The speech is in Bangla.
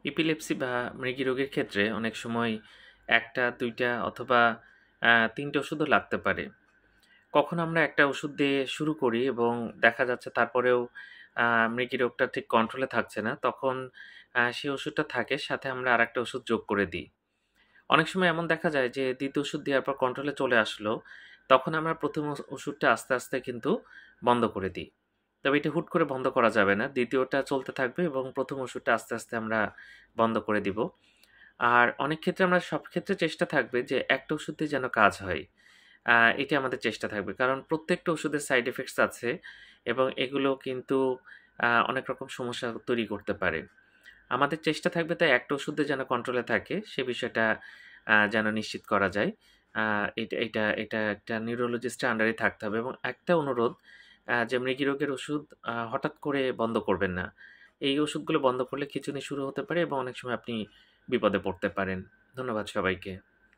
এপিলেপসি বা মৃগী রোগের ক্ষেত্রে অনেক সময় ১ টা ২ টা অথবা ৩ টে ওষুধও লাগতে পারে। কখন আমরা একটা ওষুধ দিয়ে শুরু করি এবং দেখা যাচ্ছে তারপরেও আ মৃগী রোগটা ঠিক কন্ট্রোলে থাকছে না, তখন সেই ওষুধটা থাকে, সাথে আমরা আরেকটা ওষুধ যোগ করে দিই। অনেক সময় এমন দেখা যায় যে ২য় ওষুধ দেওয়ার পর কন্ট্রোলে চলে আসলো, তখন আমরা ১ম ওষুধটা আস্তে, আস্তে কিন্তু বন্ধ করে দিই। তবে এটা হুট করে বন্ধ করা যাবে না। ২য় টা চলতে থাকবে এবং ১ম ওষুধটা আস্তে, আস্তে আমরা বন্ধ করে দিব। আর অনেক ক্ষেত্রে আমরা সব ক্ষেত্রে চেষ্টা থাকবে যে একটা ওষুধ দিয়ে যেন কাজ হয়। আ এটি আমাদের চেষ্টা থাকবে। কারণ প্রত্যেকটা ওষুধের সাইড ইফেক্টস আছে এবং এগুলো কিন্তু অনেক রকম সমস্যা তৈরি করতে পারে। আমাদের চেষ্টা থাকবে তাই একটা ওষুধ দিয়ে যেন কন্ট্রোলে থাকে সে বিষয়টা যেন নিশ্চিত করা যায়। আ এটা একটা নিউরোলজিস্টের আন্ডারেই থাকতে হবে এবং একটা অনুরোধ, যে মৃগী রোগের ওষুধ হঠাৎ করে বন্ধ করবেন না। এই ওষুধগুলো বন্ধ করলে খিঁচুনি শুরু হতে পারে এবং অনেক সময় আপনি বিপদে পড়তে পারেন। ধন্যবাদ সবাইকে।